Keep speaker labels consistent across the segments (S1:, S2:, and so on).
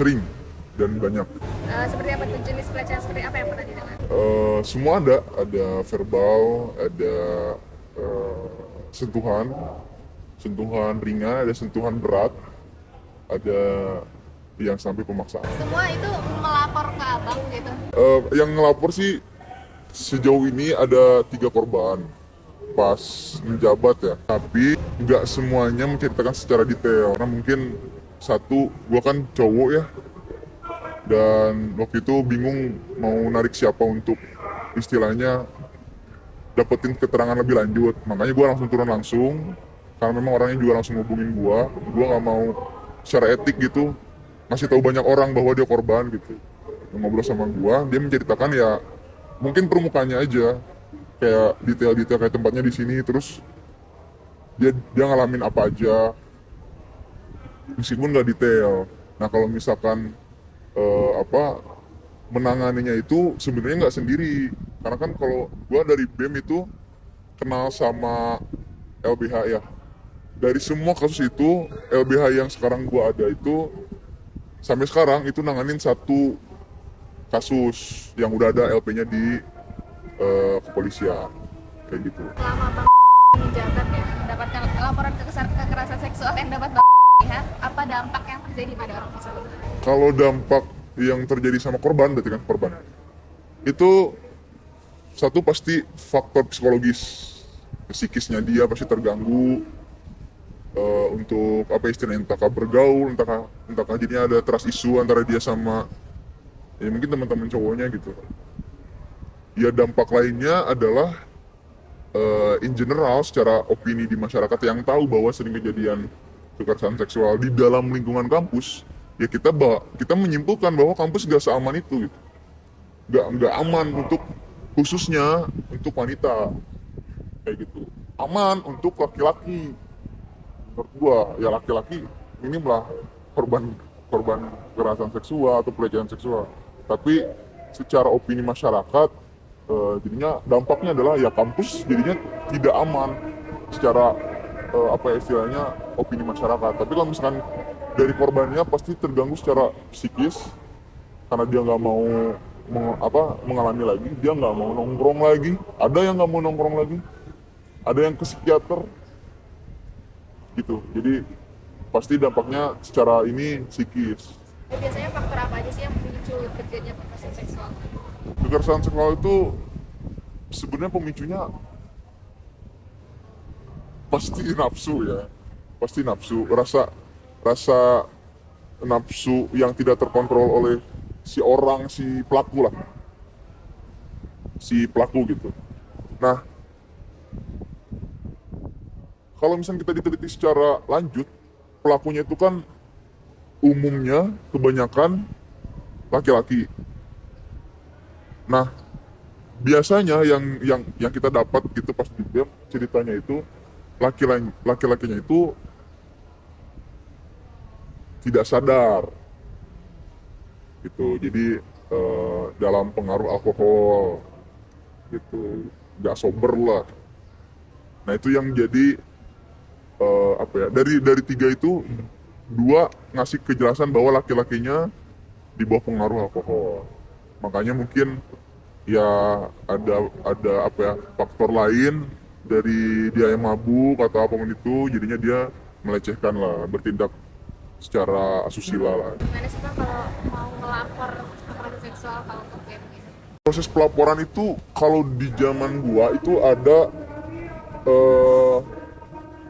S1: sering dan banyak.
S2: Seperti apa tuh, jenis pelecehan seperti apa yang pernah didengar?
S1: Semua ada verbal, ada eh, sentuhan, sentuhan ringan, ada sentuhan berat, ada yang sampai pemaksaan.
S2: Semua itu melapor ke abang gitu.
S1: Yang ngelapor sih sejauh ini ada 3 korban pas menjabat ya, tapi nggak semuanya menceritakan secara detail karena mungkin satu, gua kan cowok ya, dan waktu itu bingung mau narik siapa untuk istilahnya dapetin keterangan lebih lanjut, makanya gue langsung turun langsung karena memang orangnya juga langsung hubungin gue nggak mau secara etik gitu masih tahu banyak orang bahwa dia korban gitu. Ngobrol sama gue, dia menceritakan ya mungkin permukaannya aja, kayak detail-detail kayak tempatnya di sini, terus dia ngalamin apa aja meskipun nggak detail. Nah kalau misalkan apa menanganinya itu sebenarnya nggak sendiri, karena kan kalau gua dari BEM itu kenal sama LBH ya. Dari semua kasus itu LBH yang sekarang gua ada itu sampai sekarang itu nanganin satu kasus yang udah ada LP-nya di kepolisian kayak gitu.
S2: Selama bang menjabat ya, mendapatkan laporan kekerasan seksual yang dapat bang lihat, apa dampak yang terjadi pada orang tersebut?
S1: Kalau dampak yang terjadi sama korban, berarti kan korban itu satu pasti faktor psikologis, psikisnya dia pasti terganggu, untuk apa istilahnya, entahkah bergaul, entahkah jadinya ada trust issue antara dia sama ya mungkin teman-teman cowoknya gitu. Ya dampak lainnya adalah in general secara opini di masyarakat yang tahu bahwa sering kejadian kekerasan seksual di dalam lingkungan kampus, ya kita menyimpulkan bahwa kampus gak seaman itu gitu. Gak aman untuk, khususnya untuk wanita kayak gitu. Aman untuk laki-laki menurut gua, ya laki-laki minim lah korban korban kekerasan seksual atau pelecehan seksual. Tapi secara opini masyarakat, jadinya dampaknya adalah ya kampus jadinya tidak aman secara apa ya istilahnya, opini masyarakat. Tapi kalau misalkan dari korbannya pasti terganggu secara psikis karena dia nggak mau mengalami lagi, dia nggak mau nongkrong lagi, ada yang nggak mau nongkrong lagi, ada yang ke psikiater gitu. Jadi pasti dampaknya secara ini psikis.
S2: Biasanya faktor apa aja sih yang memicu terjadinya kekerasan seksual?
S1: Kekerasan seksual itu sebenarnya pemicunya pasti nafsu ya, pasti nafsu, rasa rasa nafsu yang tidak terkontrol oleh si pelaku lah, si pelaku gitu. Nah kalau misalnya kita diteliti secara lanjut, pelakunya itu kan umumnya kebanyakan laki-laki. Nah biasanya yang kita dapat gitu pas di BEM ceritanya itu laki-lakinya itu tidak sadar gitu, jadi dalam pengaruh alkohol gitu, nggak sober lah. Nah itu yang jadi apa ya, dari 3 itu 2 ngasih kejelasan bahwa laki-lakinya di bawah pengaruh alkohol, makanya mungkin ya ada apa ya, faktor lain dari dia yang mabuk atau apapun itu, jadinya dia melecehkan lah, bertindak secara asusila lah.
S2: Gimana sih bang kalau mau melapor kekerasan seksual kalau untuk game gitu?
S1: Proses pelaporan itu kalau di zaman gua itu ada eh,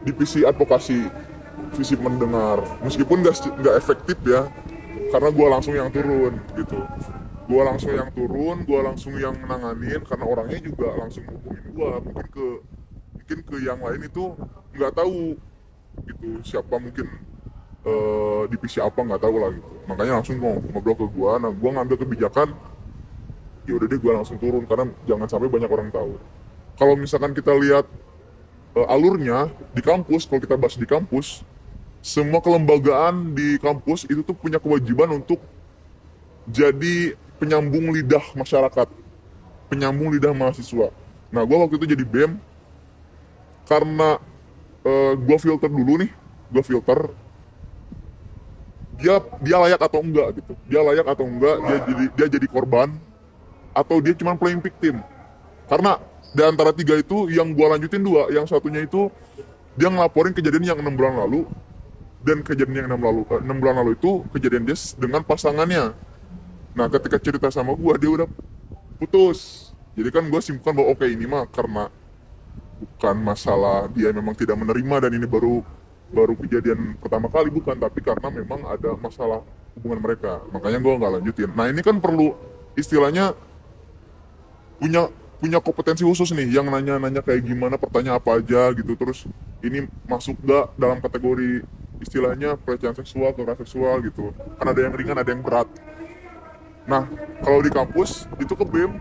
S1: divisi advokasi, visi mendengar, meskipun nggak efektif ya karena gua langsung yang turun gitu. Gua langsung yang menanganin karena orangnya juga langsung hubungin gua, mungkin ke yang lain itu nggak tahu gitu siapa, mungkin divisi apa nggak tahu lah gitu, makanya langsung ngobrol ke gua. Nah gua ngambil kebijakan, ya udah deh gua langsung turun karena jangan sampai banyak orang tahu. Kalau misalkan kita lihat alurnya di kampus, kalau kita bahas di kampus, semua kelembagaan di kampus itu tuh punya kewajiban untuk jadi penyambung lidah masyarakat, penyambung lidah mahasiswa. Nah gue waktu itu jadi BEM karena gue filter dulu nih, gue filter dia layak atau enggak gitu, dia layak atau enggak dia jadi korban atau dia cuma playing victim. Karena di antara tiga itu yang gua lanjutin dua, yang satunya itu dia ngelaporin kejadian yang 6 bulan lalu, dan kejadian yang 6 bulan lalu itu kejadian dia dengan pasangannya. Nah ketika cerita sama gua dia udah putus, jadi kan gua simpulkan bahwa oke ini mah karena bukan masalah dia memang tidak menerima dan ini baru baru kejadian pertama kali, bukan, tapi karena memang ada masalah hubungan mereka, makanya gue nggak lanjutin. Nah ini kan perlu istilahnya punya punya kompetensi khusus nih yang nanya-nanya kayak gimana, pertanyaan apa aja gitu, terus ini masuk gak dalam kategori istilahnya pelecehan seksual, kekerasan seksual gitu, kan ada yang ringan ada yang berat. Nah kalau di kampus itu ke BEM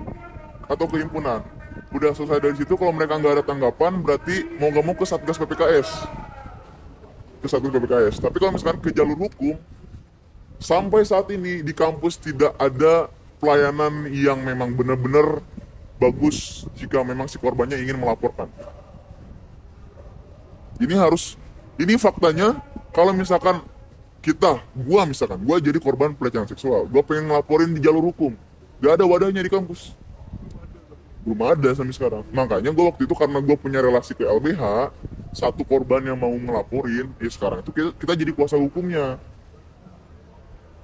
S1: atau ke himpunan, udah selesai dari situ kalau mereka nggak ada tanggapan berarti mau nggak mau ke Satgas PPKS, Tapi kalau misalkan ke jalur hukum, sampai saat ini di kampus tidak ada pelayanan yang memang benar-benar bagus jika memang si korbannya ingin melaporkan. Ini faktanya, kalau misalkan gua jadi korban pelecehan seksual, gua pengen ngelaporin di jalur hukum, gak ada wadahnya di kampus. Belum ada sampai sekarang. Makanya gue waktu itu karena gue punya relasi ke LBH, satu korban yang mau ngelaporin, ya sekarang itu kita jadi kuasa hukumnya.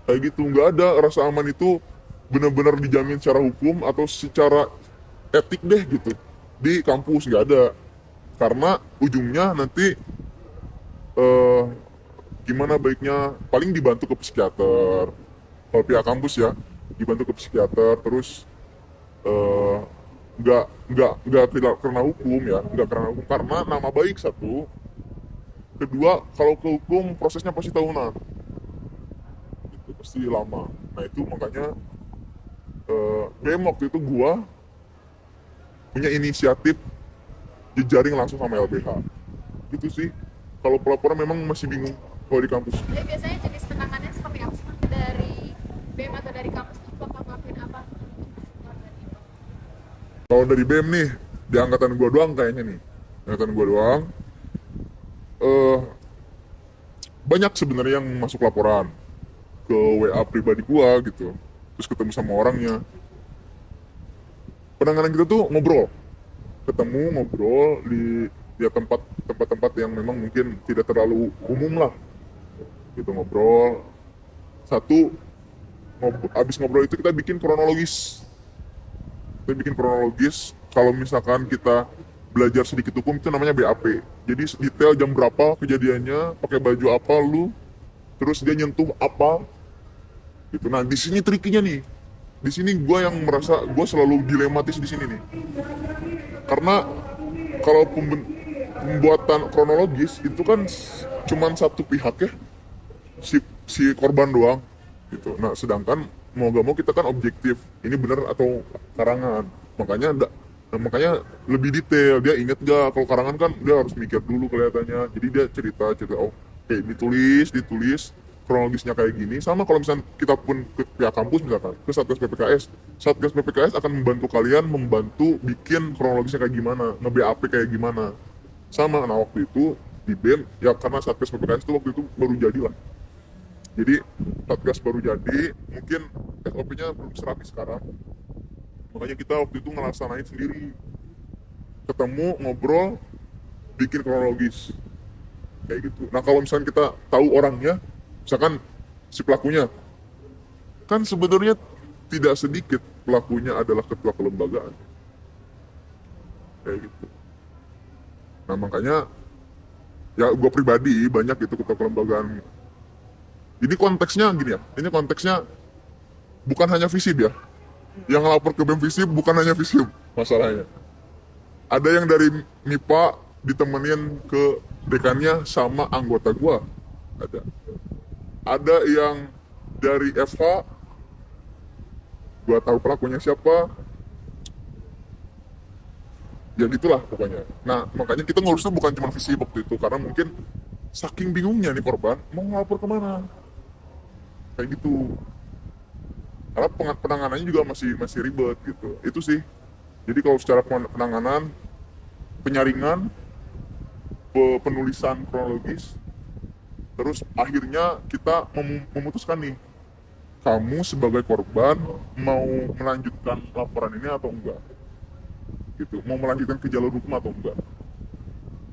S1: Kayak gitu, nggak ada rasa aman itu benar-benar dijamin secara hukum atau secara etik deh gitu. Di kampus nggak ada. Karena ujungnya nanti gimana baiknya, paling dibantu ke psikiater. Kalau pihak kampus ya, dibantu ke psikiater, terus eh, nggak karena hukum ya, nggak karena hukum, karena nama baik satu, kedua kalau ke hukum prosesnya pasti tahunan, itu pasti lama. Nah itu makanya BEM waktu itu gua punya inisiatif jejaring langsung sama LBH gitu sih. Kalau pelaporan memang masih bingung kalau di kampus.
S2: Jadi biasanya jenis penanganannya seperti apa sih Pak? Dari BEM atau dari kampus tuh bakal ngelakuin apa?
S1: Kalau dari BEM nih, di angkatan gua doang kayaknya nih, angkatan gua doang, banyak sebenarnya yang masuk laporan ke WA pribadi gua gitu, terus ketemu sama orangnya. Penanganan kita tuh ngobrol, ketemu ngobrol di ya tempat-tempat yang memang mungkin tidak terlalu umum lah, gitu ngobrol. Satu, abis ngobrol itu kita bikin kronologis. Kalau misalkan kita belajar sedikit hukum itu namanya BAP. Jadi detail jam berapa kejadiannya, pakai baju apa lu, terus dia nyentuh apa, gitu. Nah di sini trikinya nih. Di sini gue yang merasa gue selalu dilematis di sini nih. Karena kalau pembuatan kronologis itu kan cuman satu pihak ya, si korban doang, gitu. Nah sedangkan mau gak mau kita kan objektif, ini benar atau karangan, makanya lebih detail. Dia inget gak, kalau karangan kan dia harus mikir dulu kelihatannya, jadi dia cerita oh kayak ditulis kronologisnya kayak gini. Sama kalau misalnya kita pun ke pihak kampus, misalkan ke Satgas PPKS akan membantu kalian, membantu bikin kronologisnya kayak gimana, nge-BAP kayak gimana. Sama, nah waktu itu di BEM ya, karena Satgas PPKS itu waktu itu baru jadi lah, jadi Satgas baru jadi, mungkin SOP-nya belum serapi sekarang, makanya kita waktu itu ngelaksanain sendiri, ketemu ngobrol bikin kronologis kayak gitu. Nah kalau misalnya kita tahu orangnya, misalkan si pelakunya, kan sebenarnya tidak sedikit pelakunya adalah ketua kelembagaan kayak gitu. Nah makanya ya gue pribadi banyak itu ketua kelembagaan. Ini konteksnya gini ya, ini konteksnya bukan hanya FISIP ya. Yang lapor ke BEM FISIP bukan hanya FISIP masalahnya. Ada yang dari MIPA ditemenin ke dekannya sama anggota gua. Ada yang dari FH, gua tahu pelakunya siapa. Ya gitulah pokoknya. Nah makanya kita ngurusnya bukan cuma FISIP waktu itu, karena mungkin saking bingungnya nih korban mau ngelapor kemana. Kayak gitu, karena penanganannya juga masih ribet gitu. Itu sih. Jadi kalau secara penanganan, penyaringan, penulisan kronologis, Terus akhirnya kita memutuskan nih, kamu sebagai korban mau melanjutkan laporan ini atau enggak, gitu, mau melanjutkan ke jalur hukum atau enggak.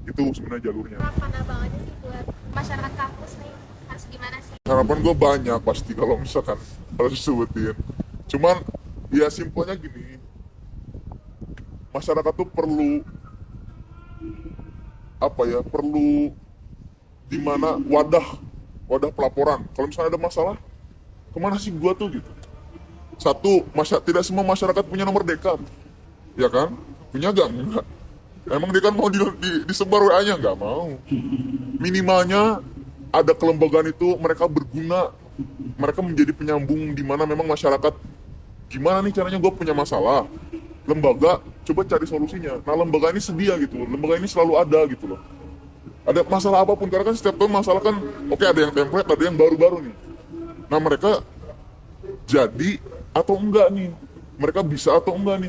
S1: Itu sebenarnya jalurnya.
S2: Harapan abang aja sih buat masyarakat kampus nih, harus gimana sih?
S1: Harapan gue banyak pasti kalau misalkan harus disebutin. Cuman ya simpelnya gini, masyarakat tuh perlu apa ya, perlu dimana wadah pelaporan. Kalau misalnya ada masalah, kemana sih gua tuh gitu. Satu, tidak semua masyarakat punya nomor dekan, ya kan? Punya gak? Enggak. Emang dia kan mau disebar WA-nya? Nggak mau. Minimalnya ada kelembagaan itu, mereka berguna, mereka menjadi penyambung di mana memang masyarakat, gimana nih caranya gue punya masalah, lembaga coba cari solusinya. Nah lembaga ini sedia gitu, lembaga ini selalu ada gitu loh. Ada masalah apapun, karena kan setiap tahun masalah kan, oke, ada yang template, ada yang baru-baru nih. Nah mereka jadi atau enggak nih, mereka bisa atau enggak nih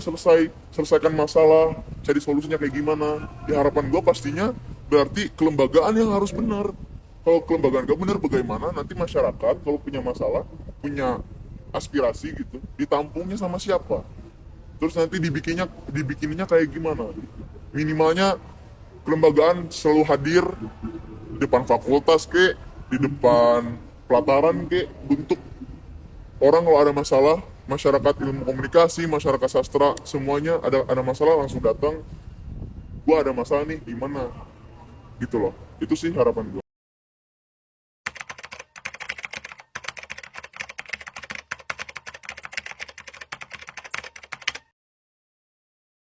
S1: selesaikan masalah, cari solusinya kayak gimana. Ya harapan gue pastinya berarti kelembagaan yang harus benar. Kalau kelembagaan gak benar, bagaimana nanti masyarakat kalau punya masalah, punya aspirasi gitu, ditampungnya sama siapa, terus nanti dibikinnya kayak gimana. Minimalnya kelembagaan selalu hadir di depan fakultas ke, di depan pelataran ke, untuk orang kalau ada masalah, masyarakat ilmu komunikasi, masyarakat sastra, semuanya ada masalah langsung datang, gua ada masalah nih gimana, gitu loh. Itu sih harapan gua.